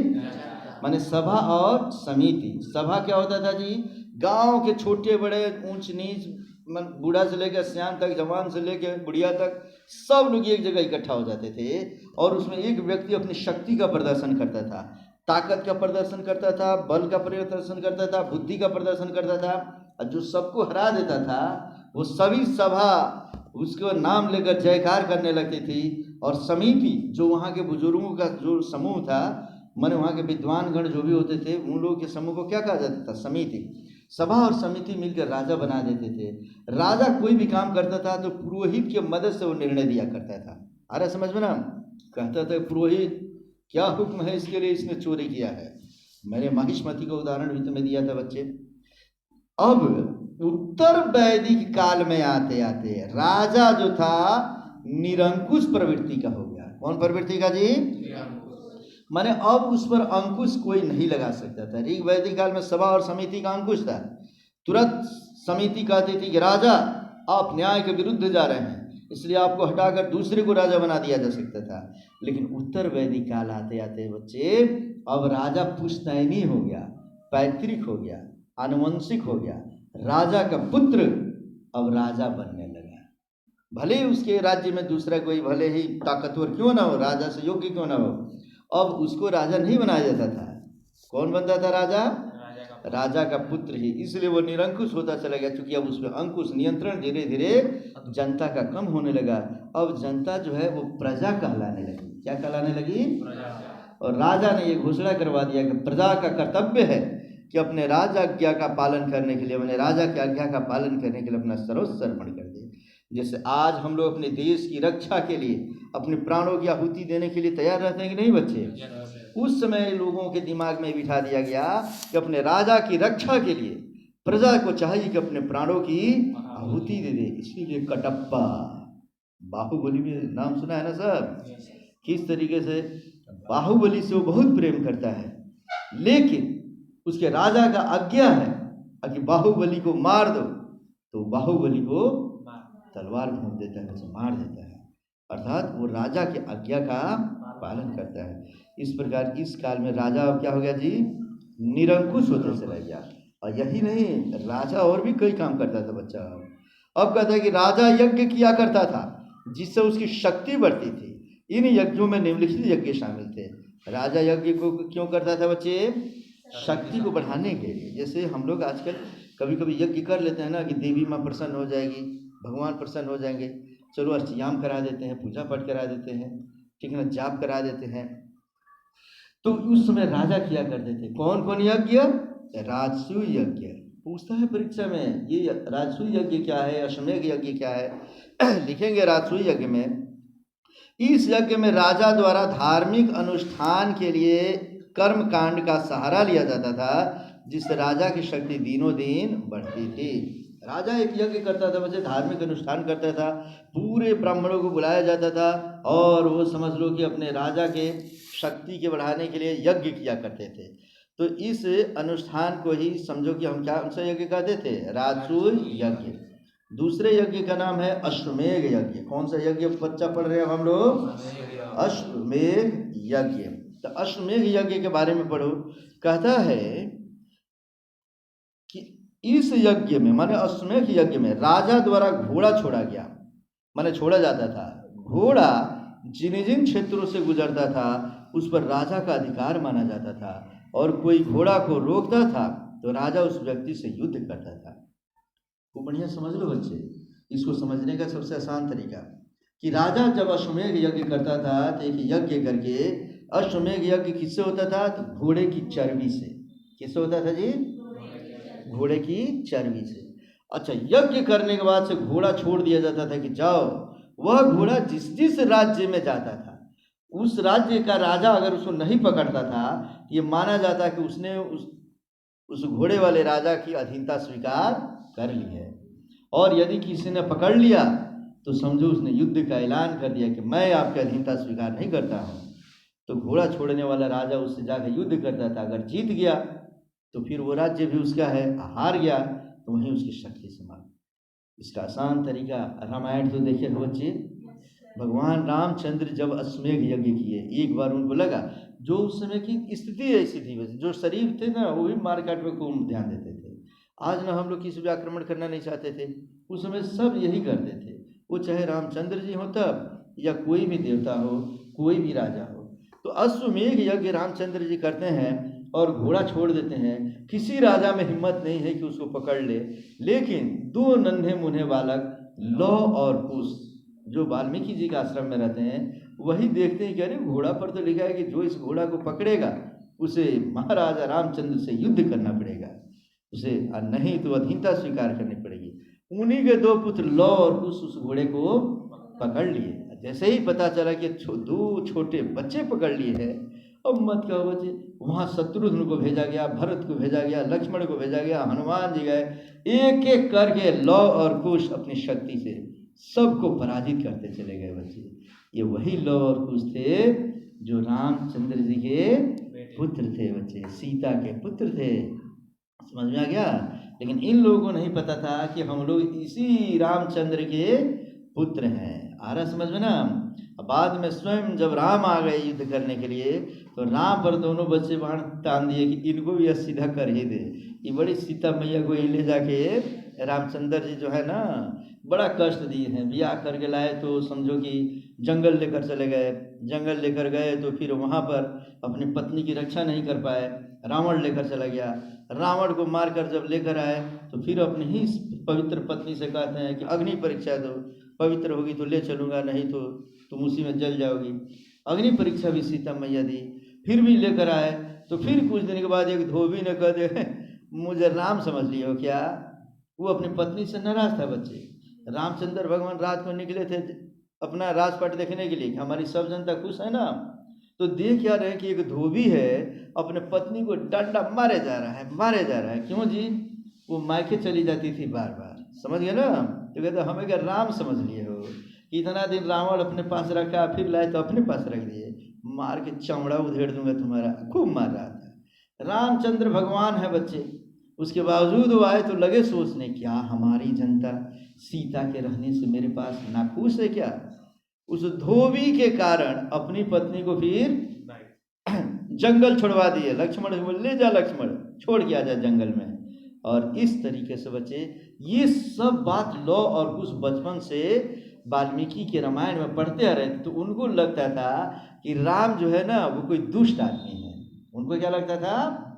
माने सभा और समिति। सभा क्या होता था जी, गांव के छोटे बड़े ऊंच नीच बूढ़ा से लेकर सियान तक, जवान से लेकर बुढ़िया तक सब लोग एक जगह इकट्ठा हो जाते थे और उसमें एक व्यक्ति अपनी शक्ति का प्रदर्शन करता था, ताकत का प्रदर्शन करता था, बल का प्रदर्शन करता था, बुद्धि का प्रदर्शन करता था, और जो सबको हरा देता था वो सभी सभा उसको नाम लेकर जयकार करने लगती थी। और समिति जो वहाँ के बुजुर्गों का जो समूह था, माने वहाँ के विद्वान गण जो भी होते थे, उन लोगों के समूह को क्या कहा जाता था, समिति। सभा और समिति मिलकर राजा बना देते थे। राजा कोई भी काम करता था तो पुरोहित की मदद से वो निर्णय दिया करता था। आ रहा समझ में ना, कहता था पुरोहित क्या हुक्म है, इसके लिए इसने चोरी किया है। मैंने महिष्मति का उदाहरण भी तुम्हें दिया था बच्चे। अब उत्तर वैदिक काल में आते आते राजा जो था निरंकुश प्रवृत्ति का हो गया। कौन प्रवृत्ति का जी, माने अब उस पर अंकुश कोई नहीं लगा सकता था। ऋग वैदिक काल में सभा और समिति का अंकुश था। तुरंत समिति कहती थी कि राजा आप न्याय के विरुद्ध जा रहे हैं, इसलिए आपको हटाकर दूसरे को राजा बना दिया जा सकता था। लेकिन उत्तर वैदिक काल आते आते बच्चे अब राजा पुश्तैनी हो गया, पैतृक हो गया, आनुवंशिक हो गया। राजा का पुत्र अब राजा बनने लगा। भले ही उसके राज्य में दूसरा कोई भले ही ताकतवर क्यों ना हो, राजा से योग्य क्यों ना हो, अब उसको राजा नहीं बनाया जाता था। कौन बनता था राजा, राजा का पुत्र ही। इसलिए वो निरंकुश होता चला गया, क्योंकि अब उसमें अंकुश नियंत्रण धीरे धीरे जनता का कम होने लगा। अब जनता जो है वो प्रजा कहलाने लगी। क्या कहलाने लगी, और राजा ने ये घोषणा करवा दिया कि प्रजा का कर्तव्य है कि अपने राजा आज्ञा का पालन करने के लिए, अपने राजा की आज्ञा का पालन करने के लिए अपना सर्वस्व अर्पण कर दे। जैसे आज हम लोग अपने देश की रक्षा के लिए अपने प्राणों की आहुति देने के लिए तैयार रहते हैं कि नहीं बच्चे, उस समय लोगों के दिमाग में बिठा दिया गया कि अपने राजा की रक्षा के लिए प्रजा को चाहिए कि अपने प्राणों की आहुति दे दे। इसलिए कटप्पा, बाहुबली में नाम सुना है ना सब, किस तरीके से बाहुबली से वो बहुत प्रेम करता है, लेकिन उसके राजा का आज्ञा है कि बाहुबली को मार दो, तो बाहुबली को तलवार घोंप देता है, उसे मार देता है। अर्थात वो राजा की आज्ञा का पालन करता है। इस प्रकार इस काल में राजा अब क्या हो गया जी, निरंकुश होते चला गया। और यही नहीं, राजा और भी कई काम करता था बच्चा। अब कहता है कि राजा यज्ञ किया करता था जिससे उसकी शक्ति बढ़ती थी। इन यज्ञों में निम्नलिखित यज्ञ शामिल थे। राजा यज्ञ को क्यों करता था बच्चे, शक्ति को बढ़ाने के लिए। जैसे हम लोग आजकल कभी कभी यज्ञ कर लेते हैं ना कि देवी माँ प्रसन्न हो जाएगी, भगवान प्रसन्न हो जाएंगे, चलो अष्टयाम करा देते हैं, पूजा पाठ करा देते हैं, ठीक है ना, जाप करा देते हैं। तो उस समय राजा किया करते थे। कौन कौन यज्ञ, राजसूय यज्ञ। पूछता है परीक्षा में ये राजसूय यज्ञ क्या है, अश्वमेध यज्ञ क्या है। लिखेंगे राजसूय यज्ञ में, इस यज्ञ में राजा द्वारा धार्मिक अनुष्ठान के लिए कर्म कांड का सहारा लिया जाता था, जिससे राजा की शक्ति दिनों दिन बढ़ती थी। राजा एक यज्ञ करता था, वैसे धार्मिक अनुष्ठान करता था, पूरे ब्राह्मणों को बुलाया जाता था और वो समझ लो कि अपने राजा के शक्ति के बढ़ाने के लिए यज्ञ किया करते थे। तो इस अनुष्ठान को ही समझो कि हम क्या उनसे यज्ञ कहते थे, राजसूय यज्ञ। दूसरे यज्ञ का नाम है अश्वमेध यज्ञ। कौन सा यज्ञ बच्चा पढ़ रहे हैं हम लोग? अश्वमेध यज्ञ। तो अश्वमेध यज्ञ के बारे में पढ़ो। कहता है कि इस यज्ञ में, माने अश्वमेध यज्ञ में, राजा द्वारा घोड़ा छोड़ा गया, माने छोड़ा जाता था। घोड़ा जिन जिन क्षेत्रों से गुजरता था उस पर राजा का अधिकार माना जाता था, और कोई घोड़ा को रोकता था तो राजा उस व्यक्ति से युद्ध करता था। वो बढ़िया समझ लो बच्चे, इसको समझने का सबसे आसान तरीका कि राजा जब अश्वमेध यज्ञ करता था तो एक यज्ञ करके, अश्वमेध यज्ञ किससे होता था? तो घोड़े की चर्बी से। किससे होता था जी? घोड़े की चर्बी से। अच्छा, यज्ञ करने के बाद से घोड़ा छोड़ दिया जाता था कि जाओ। वह घोड़ा जिस जिस राज्य में जाता था, उस राज्य का राजा अगर उसको नहीं पकड़ता था, ये माना जाता कि उसने उस घोड़े वाले राजा की अधीनता स्वीकार कर ली है। और यदि किसी ने पकड़ लिया तो समझो उसने युद्ध का ऐलान कर दिया कि मैं आपकी अधीनता स्वीकार नहीं करता हूँ। तो घोड़ा छोड़ने वाला राजा उससे जाकर युद्ध करता था। अगर जीत गया तो फिर वो राज्य भी उसका है, हार गया तो वहीं उसकी शक्ति समाप्त। इसका आसान तरीका, रामायण तो देखे हो बच्चे, भगवान रामचंद्र जब अश्वमेध यज्ञ किए, एक बार उनको लगा, जो उस समय की स्थिति ऐसी थी, वैसे जो शरीफ थे ना वो भी मार्केट में खूब ध्यान देते थे। आज ना हम लोग किसी भी आक्रमण करना नहीं चाहते थे, उस समय सब यही करते थे। वो चाहे रामचंद्र जी हो तब, या कोई भी देवता हो, कोई भी राजा हो। तो अश्वमेध यज्ञ रामचंद्र जी करते हैं और घोड़ा छोड़ देते हैं। किसी राजा में हिम्मत नहीं है कि उसको पकड़ ले, लेकिन दो नन्हे मुन्हे बालक लौ और कुश जो वाल्मीकि जी के आश्रम में रहते हैं, वही देखते हैं कि अरे घोड़ा पर तो लिखा है कि जो इस घोड़ा को पकड़ेगा उसे महाराजा रामचंद्र से युद्ध करना पड़ेगा, उसे नहीं तो अधीनता स्वीकार करनी पड़ेगी। उन्हीं के दो पुत्र लौ और कुश उस घोड़े को पकड़ लिए। जैसे ही पता चला कि दो छोटे बच्चे पकड़ लिए हैं, अब मत कहो बच्चे, वहाँ शत्रुघ्न को भेजा गया, भरत को भेजा गया, लक्ष्मण को भेजा गया, हनुमान जी गए, एक एक करके लौ और कुश अपनी शक्ति से सबको पराजित करते चले गए बच्चे। ये वही लौ और कुश थे जो रामचंद्र जी के पुत्र थे बच्चे, सीता के पुत्र थे। समझ में आ गया? लेकिन इन लोगों को नहीं पता था कि हम लोग इसी रामचंद्र के पुत्र हैं। आ रहा समझ में ना? बाद में स्वयं जब राम आ गए युद्ध करने के लिए, तो राम पर दोनों बच्चे बाण तान दिए कि इनको भी यह सीधा कर ही दे। ये बड़ी सीता मैया को ही ले जाके रामचंद्र जी जो है ना बड़ा कष्ट दिए हैं। ब्याह करके लाए तो समझो कि जंगल लेकर चले गए, जंगल लेकर गए तो फिर वहाँ पर अपनी पत्नी की रक्षा नहीं कर पाए, रावण लेकर चला गया। रावण को मारकर जब लेकर आए तो फिर अपनी ही पवित्र पत्नी से कहते हैं कि अग्नि परीक्षा दो, पवित्र होगी तो ले चलूँगा, नहीं तो तुम उसी में जल जाओगी। अग्नि परीक्षा भी सीता मैया दी, फिर भी लेकर आए। तो फिर कुछ दिन के बाद एक धोबी ने कह दे मुझे राम समझ लिए हो क्या? वो अपनी पत्नी से नाराज था बच्चे। रामचंद्र भगवान रात को निकले थे अपना राजपाट देखने के लिए कि हमारी सब जनता खुश है ना, तो देख क्या रहे कि एक धोबी है अपने पत्नी को डंडा मारे जा रहा है, मारे जा रहा है। क्यों जी? वो मायके चली जाती थी बार बार, समझ गए ना? तो कहते हमें क्या राम समझ लिए हो? इतना दिन रावण अपने पास रखा, फिर लाए तो अपने पास रख दिए, मार के चमड़ा उधेड़ दूंगा तुम्हारा। खूब मार रहा था। रामचंद्र भगवान है बच्चे, उसके बावजूद वो आए तो लगे सोचने क्या हमारी जनता सीता के रहने से मेरे पास नाखुश है क्या? उस धोबी के कारण अपनी पत्नी को फिर जंगल छोड़वा दिए। लक्ष्मण को ले जा, लक्ष्मण छोड़ के आ जा जंगल में। और इस तरीके से बच्चे ये सब बात लौ और कुश बचपन से वाल्मीकि के रामायण में पढ़ते आ रहे थे, तो उनको लगता था कि राम जो है ना वो कोई दुष्ट आदमी है। उनको क्या लगता था?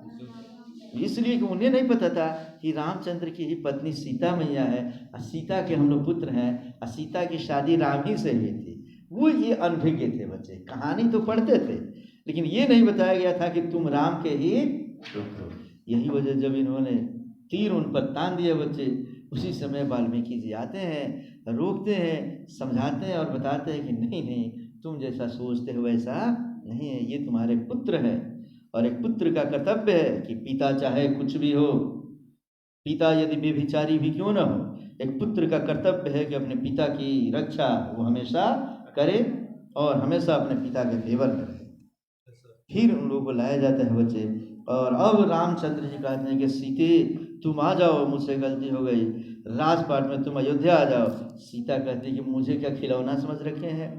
इसलिए कि उन्हें नहीं पता था कि रामचंद्र की ही पत्नी सीता मैया है, और सीता के हम लोग पुत्र हैं, और सीता की शादी राम ही से हुई थी। वो ये अनभिज्ञ थे बच्चे, कहानी तो पढ़ते थे लेकिन ये नहीं बताया गया था कि तुम राम के ही पुत्र हो। यही वजह जब इन्होंने तीर उन पर तान दिए बच्चे, उसी समय वाल्मीकि जी आते हैं, रोकते हैं, समझाते हैं और बताते हैं कि नहीं नहीं, तुम जैसा सोचते हो वैसा नहीं है, ये तुम्हारे पुत्र है। और एक पुत्र का कर्तव्य है कि पिता चाहे कुछ भी हो, पिता यदि बेभिचारी भी क्यों न हो, एक पुत्र का कर्तव्य है कि अपने पिता की रक्षा वो हमेशा करे और हमेशा अपने पिता के फेवर करे। फिर उन लोगों को लाया जाता है बच्चे, और अब रामचंद्र जी कहते हैं कि सीते तुम आ जाओ, मुझसे गलती हो गई, राजपाट में तुम अयोध्या आ जाओ। सीता कहती है कि मुझे क्या खिलौना समझ रखे हैं,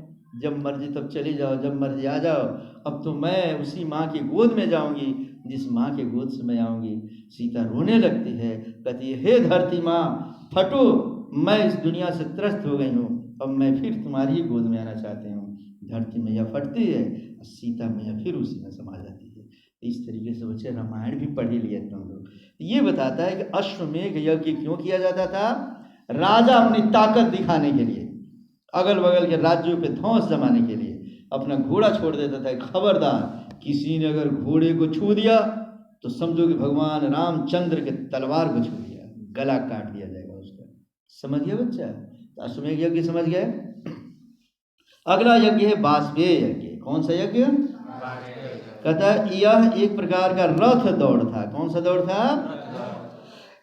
जब मर्जी तब चली जाओ, जब मर्जी आ जाओ। अब तो मैं उसी माँ की गोद में जाऊंगी जिस माँ के गोद से मैं आऊँगी। सीता रोने लगती है, कहती है हे धरती माँ फटो, मैं इस दुनिया से त्रस्त हो गई हूँ, अब मैं फिर तुम्हारी ही गोद में आना चाहती हूँ। धरती मैया फटती है, सीता मैया फिर उसी में समा जाती है। इस तरीके से बच्चे रामायण भी पढ़ ही लिए तुम लोग। ये बताता है कि अश्वमेघ यज्ञ क्यों किया जाता था? राजा अपनी ताकत दिखाने के लिए, अगल बगल के राज्यों पे धौंस जमाने के लिए अपना घोड़ा छोड़ देता था। खबरदार किसी ने अगर घोड़े को छू दिया तो समझो कि भगवान रामचंद्र के तलवार को छू दिया, गला काट दिया जाएगा उसका। समझ गया बच्चा? तो अश्वमेघ यज्ञ समझ गए। अगला यज्ञ है वाजपेय यज्ञ। कौन सा यज्ञ? कहता है यह एक प्रकार का रथ दौड़ था। कौन सा दौड़ था?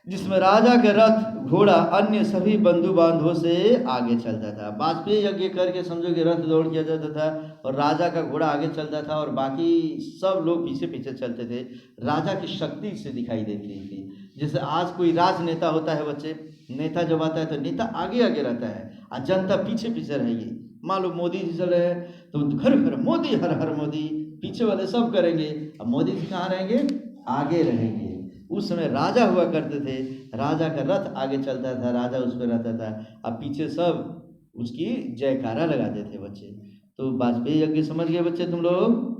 जिसमें राजा के रथ घोड़ा अन्य सभी बंधु बांधवों से आगे चलता था। वाजपेय यज्ञ करके समझो कि रथ दौड़ किया जाता था और राजा का घोड़ा आगे चलता था और बाकी सब लोग पीछे पीछे चलते थे। राजा की शक्ति से दिखाई देती थी। जैसे आज कोई राजनेता होता है बच्चे, नेता जब आता है तो नेता आगे आगे रहता है और जनता पीछे पीछे रहेगी। मान लो मोदी जी चल रहे हैं तो घर घर मोदी, हर हर मोदी, पीछे वाले सब करेंगे। अब मोदी जी कहाँ रहेंगे? आगे रहेंगे। उस समय राजा हुआ करते थे, राजा का रथ आगे चलता था, राजा उस पर रहता था, अब पीछे सब उसकी जयकारा लगाते थे बच्चे। तो वाजपेयी यज्ञ समझ गए बच्चे तुम लोग?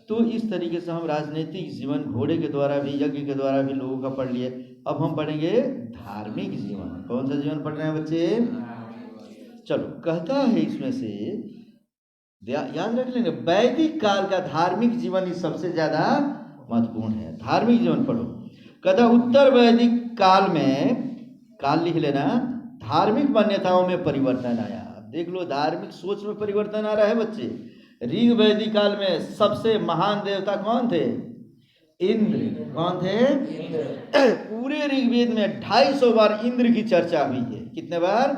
तो इस तरीके से हम राजनीतिक जीवन घोड़े के द्वारा भी, यज्ञ के द्वारा भी लोगों का पढ़ लिए। अब हम पढ़ेंगे धार्मिक जीवन। कौन सा जीवन पढ़ रहे हैं बच्चे? चलो, कहता है इसमें से याद रख लेंगे, वैदिक काल का धार्मिक जीवन ही सबसे ज्यादा महत्वपूर्ण है। धार्मिक जीवन पढ़ो। कहता उत्तर वैदिक काल में, काल लिख लेना, धार्मिक मान्यताओं में परिवर्तन आया। देख लो, धार्मिक सोच में परिवर्तन आ रहा है बच्चे। ऋग वैदिक काल में सबसे महान देवता कौन थे? इंद्र। कौन थे? पूरे ऋग्वेद में 250 बार इंद्र की चर्चा हुई है। कितने बार?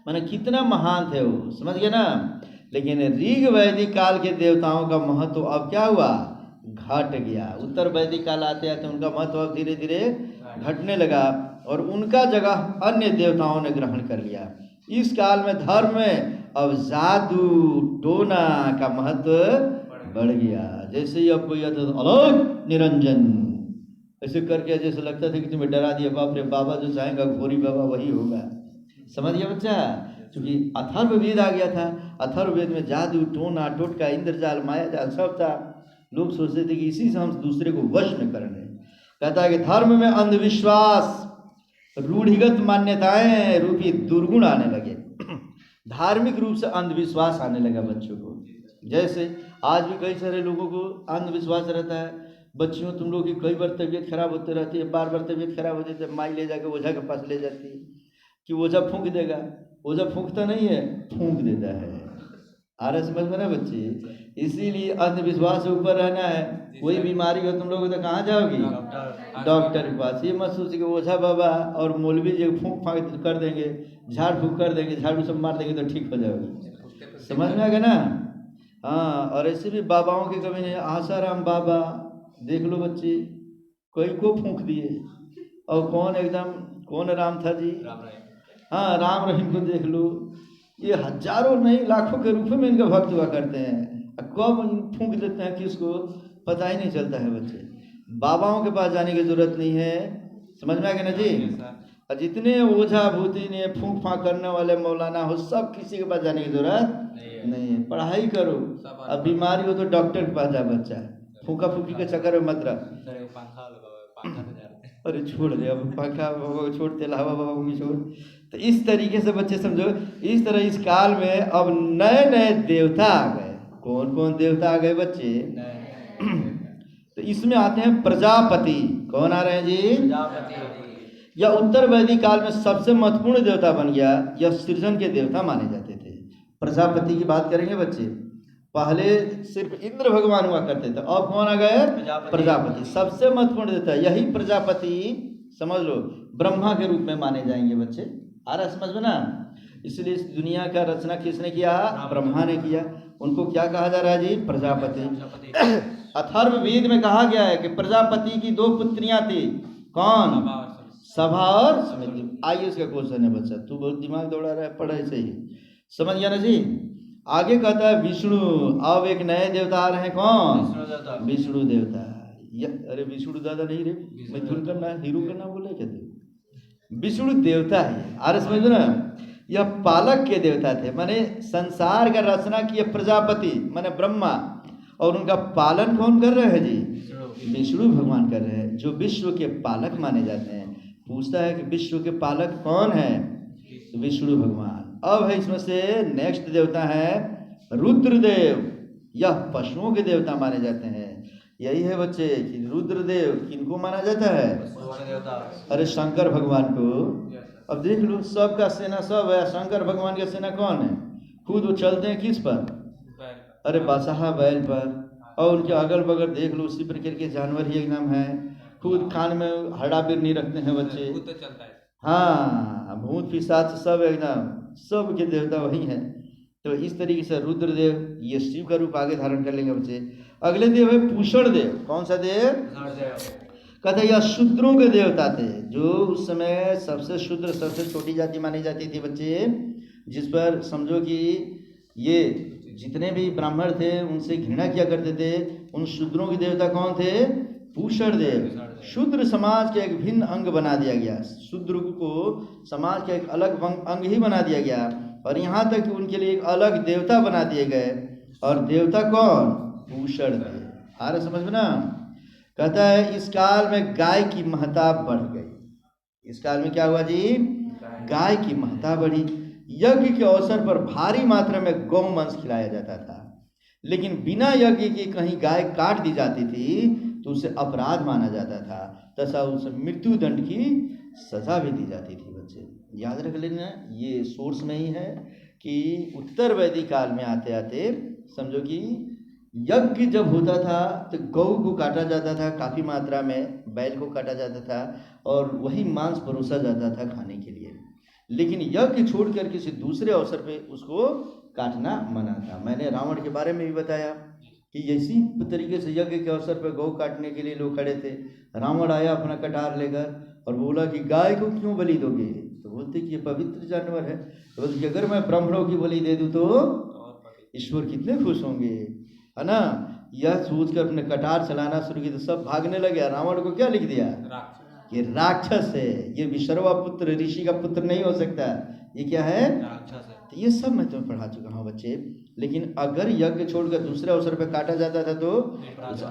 माने कितना महान थे वो, समझ गए ना? लेकिन ऋग वैदिक काल के देवताओं का महत्व अब क्या हुआ? घट गया। उत्तर वैदिक काल आते आते उनका महत्व अब धीरे धीरे घटने लगा और उनका जगह अन्य देवताओं ने ग्रहण कर लिया। इस काल में धर्म में अब जादू टोना का महत्व बढ़ गया। जैसे ही अब कोई आता तो अलग निरंजन ऐसे करके जैसे लगता था कि तुम्हें डरा दिया, बाप रे, बाबा जो चाहेगा घोरी बाबा वही होगा। समझ गया बच्चा? क्योंकि अथर्ववेद आ गया था। अथर्ववेद में जादू टोना टोटका इंद्रजाल मायाजाल सब था। लोग सोचते थे कि इसी से हम दूसरे को वश में कर रहे हैं। कहता है कि धर्म में अंधविश्वास, रूढ़िगत मान्यताएं रूपी दुर्गुण आने लगे। धार्मिक रूप से अंधविश्वास आने लगा बच्चों को। जैसे आज भी कई सारे लोगों को अंधविश्वास रहता है। बच्चियों तुम लोग की कई बार तबीयत खराब होती रहती है, बार बार तबीयत खराब होती है, माई ले जाकर ओझा के पास ले जाती है कि ओझा फूंक देगा। ओझा फूंकता नहीं है, फूंक देता है। आ रहा समझ में ना बच्चे? इसीलिए अंधविश्वास से ऊपर रहना है। कोई बीमारी हो तुम लोग तो कहाँ जाओगी? डॉक्टर के पास। ये मत सोचिए कि ओझा बाबा और मौलवी जी फूंक फाँक कर देंगे, झाड़ फूंक कर देंगे, झाड़ू सब मार देंगे तो ठीक हो जाओगी। समझ में आ गया ना? हाँ, और ऐसे भी बाबाओं की कमी नहीं। आसाराम बाबा देख लो बच्चे, कोई को फूंक दिए। और कौन राम था जी? हाँ, राम रहीम को देख लो। ये हजारों नहीं लाखों के रूप में इनका भक्त हुआ करते हैं। कब फूंक देते हैं किसको पता ही नहीं चलता है बच्चे। बाबाओं के पास जाने की जरूरत नहीं है। समझ में आ गया ना जी? और जितने ओझा भूति ने फूंक फाँक करने वाले मौलाना हो, सब किसी के पास जाने की जरूरत नहीं है। पढ़ाई करो। अब बीमारी हो तो डॉक्टर के पास जा बच्चा। फूका फूकी के चक्कर में मत रह। अरे छोड़ दे अब, पंखा बाबा को छोड़, तेलावा बाबा को भी छोड़। तो इस तरीके से बच्चे समझो, इस तरह इस काल में अब नए नए देवता आ गए। कौन कौन देवता आ गए बच्चे? तो इसमें आते हैं प्रजापति। कौन आ रहे हैं जी? प्रजापति। यह उत्तर वैदिक काल में सबसे महत्वपूर्ण देवता बन गया। यह सृजन के देवता माने जाते थे। प्रजापति की बात करेंगे बच्चे। पहले सिर्फ इंद्र भगवान हुआ करते थे, अब कौन आ गए? प्रजापति। सबसे महत्वपूर्ण देवता यही प्रजापति, समझ लो, ब्रह्मा के रूप में माने जाएंगे बच्चे। आ रहा समझ में ना? इसलिए इस दुनिया का रचना किसने किया? ब्रह्मा ने किया। उनको क्या कहा जा रहा है जी? प्रजापति। अथर्ववेद में कहा गया है कि प्रजापति की 2 पुत्रियां थी। कौन? सभा और समिति। आइए इसका क्वेश्चन है बच्चा, तू बहुत दिमाग दौड़ा रहा है, पढ़े से ही समझ गया ना जी। आगे कहता है विष्णु। अब एक नए देवता आ रहे हैं। कौन? विष्णु देवता। अरे विष्णु दादा नहीं रे, मिथुन करना हीरो करना बोले कहते। विष्णु देवता है, अरे समझ ना, यह पालक के देवता थे। माने संसार का रचना किए प्रजापति माने ब्रह्मा, और उनका पालन कौन कर रहे हैं जी? विष्णु भगवान कर रहे हैं, जो विश्व के पालक माने जाते हैं। पूछता है कि विश्व के पालक कौन है? विष्णु भगवान। अब है इसमें से नेक्स्ट देवता है रुद्रदेव। यह पशुओं के देवता माने जाते हैं। यही है बच्चे कि रुद्रदेव किनको माना जाता है? अरे शंकर भगवान को। अब देख लो, सबका सेना सब है, शंकर भगवान का सेना कौन है? खुद वो चलते हैं किस पर? अरे बसहा बैल पर। और उनके अगल बगल देख लो, उसी प्रकार के जानवर ही एकदम है। खुद कान में हड़ा बिरनी रखते हैं बच्चे। हाँ, भूत पिशाच सब एकदम, सब के देवता वही हैं। तो इस तरीके से रुद्रदेव ये शिव का रूप आगे धारण कर लेंगे बच्चे। अगले देव है पूषण देव। कौन सा देव? कहते हैं यह शूद्रों के देवता थे, जो उस समय सबसे शूद्र, सबसे छोटी जाति मानी जाती थी बच्चे, जिस पर समझो कि ये जितने भी ब्राह्मण थे उनसे घृणा किया करते थे। उन शूद्रों के देवता कौन थे? पूषण देव। शूद्र समाज के एक भिन्न अंग बना दिया गया। शूद्र को समाज का एक अलग अंग ही बना दिया गया, और यहाँ तक कि उनके लिए एक अलग देवता बना दिए गए। और देवता कौन? पूषण देव। आ रहा समझ में ना? कहता है इस काल में गाय की महत्ता बढ़ गई। इस काल में क्या हुआ जी? गाय की महत्ता बढ़ी। यज्ञ के अवसर पर भारी मात्रा में गौ मांस खिलाया जाता था, लेकिन बिना यज्ञ के कहीं गाय काट दी जाती थी तो उसे अपराध माना जाता था, तथा उसे मृत्यु दंड की सजा भी दी जाती थी बच्चे। याद रख लेना, ये सोर्स में ही है कि उत्तर वैदिक काल में आते आते समझो कि यज्ञ जब होता था तो गौ को काटा जाता था, काफ़ी मात्रा में बैल को काटा जाता था, और वही मांस परोसा जाता था खाने के लिए। लेकिन यज्ञ छोड़कर किसी दूसरे अवसर पे उसको काटना मना था। मैंने रावण के बारे में भी बताया कि इसी तरीके से यज्ञ के अवसर पर गौ काटने के लिए लोग खड़े थे। रावण आया अपना कटार लेकर और बोला कि गाय को क्यों बलि दोगे? तो बोलते कि ये पवित्र जानवर है। तो बोलते कि अगर मैं ब्राह्मणों की बलि दे दूँ तो ईश्वर कितने खुश होंगे, है ना? यह सोचकर अपने कटार चलाना शुरू किया तो सब भागने लगे। रावण को क्या लिख दिया? ये राक्षस है, ये विश्रवा पुत्र, ऋषि का पुत्र नहीं हो सकता, ये क्या है? राक्षस है। तो ये सब मैं तुम्हें पढ़ा चुका हूँ बच्चे। लेकिन अगर यज्ञ छोड़कर दूसरे अवसर पर काटा जाता था तो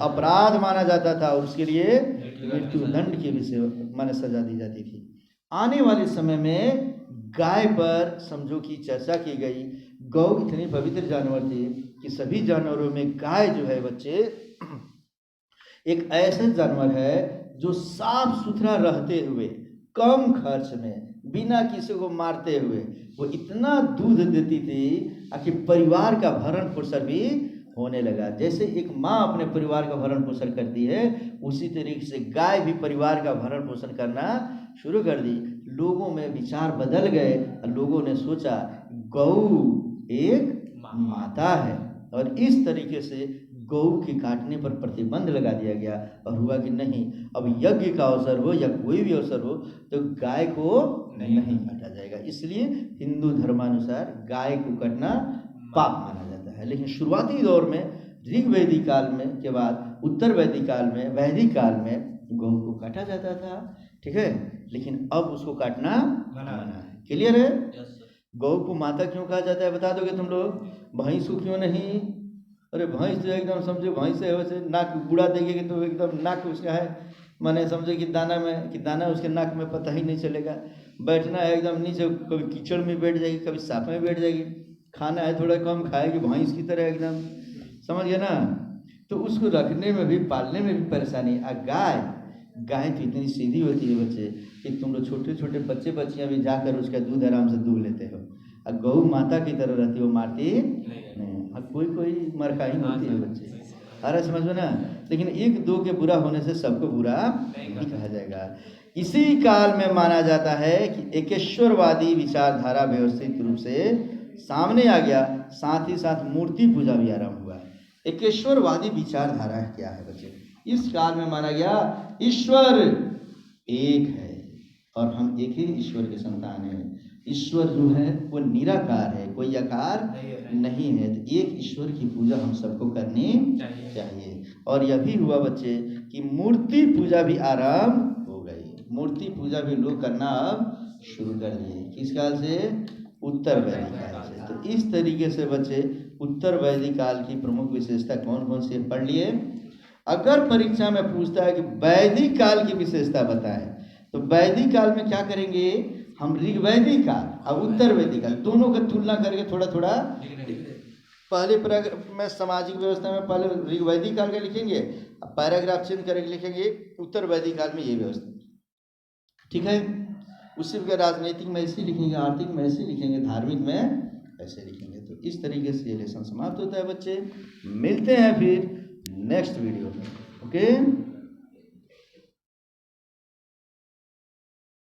अपराध माना जाता था, और उसके लिए मृत्यु दंड के विषय माने सजा दी जाती थी। आने वाले समय में गाय पर समझो की चर्चा की गई। गौ इतनी पवित्र जानवर थी कि सभी जानवरों में गाय जो है बच्चे एक ऐसा जानवर है जो साफ सुथरा रहते हुए, कम खर्च में, बिना किसी को मारते हुए वो इतना दूध देती थी कि परिवार का भरण पोषण भी होने लगा। जैसे एक माँ अपने परिवार का भरण पोषण करती है, उसी तरीके से गाय भी परिवार का भरण पोषण करना शुरू कर दी। लोगों में विचार बदल गए, लोगों ने सोचा गौ एक माता है, और इस तरीके से गौ के काटने पर प्रतिबंध लगा दिया गया। और हुआ कि नहीं, अब यज्ञ का अवसर हो या कोई भी अवसर हो तो गाय को नहीं काटा जाएगा। इसलिए हिंदू धर्मानुसार गाय को काटना पाप माना जाता है। लेकिन शुरुआती दौर में ऋग वैदिक काल में के बाद उत्तर वैदिक काल में, वैदिक काल में गौ को काटा जाता था, ठीक है। लेकिन अब उसको काटना मना है। क्लियर है? गौ को माता क्यों कहा जाता है बता दोगे तुम लोग? भैंस को क्यों नहीं? अरे भैंस तो एकदम समझो, भैंस है वैसे नाक बूढ़ा देखेगी तो एकदम नाक उसका है, माने समझो कि दाना उसके नाक में पता ही नहीं चलेगा। बैठना है एकदम नीचे, कभी कीचड़ में बैठ जाएगी, कभी सांप में बैठ जाएगी। खाना है थोड़ा कम खाएगी, भैंस की तरह एकदम, समझ गया ना? तो उसको रखने में भी, पालने में भी परेशानी। गाय तो इतनी सीधी होती है बच्चे कि तुम लोग छोटे छोटे बच्चियाँ भी जाकर उसका दूध आराम से दूध लेते हो। और गौ माता की तरह रहती है, वो मारती नहीं। कोई कोई मरखाई होती है बच्चे, अरे समझ में ना। लेकिन एक दो के बुरा होने से सबको बुरा नहीं कहा जाएगा। इसी काल में माना जाता है कि एकेश्वरवादी विचारधारा व्यवस्थित रूप से सामने आ गया, साथ ही साथ मूर्ति पूजा भी आरंभ हुआ। एकेश्वरवादी विचारधारा क्या है बच्चे? इस काल में माना गया ईश्वर एक है और हम एक ही ईश्वर के संतान हैं। ईश्वर जो है वो निराकार है, कोई आकार नहीं है। तो एक ईश्वर की पूजा हम सबको करनी चाहिए। और यह भी हुआ बच्चे कि मूर्ति पूजा भी आरंभ हो गई। मूर्ति पूजा भी लोग करना अब शुरू कर दिए। किस काल से? उत्तर वैदिक काल से। तो इस तरीके से बच्चे उत्तर वैदिक काल की प्रमुख विशेषता कौन कौन सी पढ़ लिए। अगर परीक्षा में पूछता है कि वैदिक काल की विशेषता बताएं, तो वैदिक काल में क्या करेंगे हम? ऋग्वैदिक काल और उत्तर वैदिक काल दोनों का तुलना करके थोड़ा थोड़ा पहले पैराग्राफ में सामाजिक व्यवस्था में पहले ऋग्वैदिक काल का लिखेंगे, पैराग्राफ चेंज करके लिखेंगे उत्तर वैदिक काल में ये व्यवस्था, ठीक है। उसी के राजनीतिक में ऐसे लिखेंगे, आर्थिक में ऐसे लिखेंगे, धार्मिक में ऐसे लिखेंगे। तो इस तरीके से ये लेसन समाप्त होता है बच्चे। मिलते हैं फिर नेक्स्ट वीडियो में, ओके।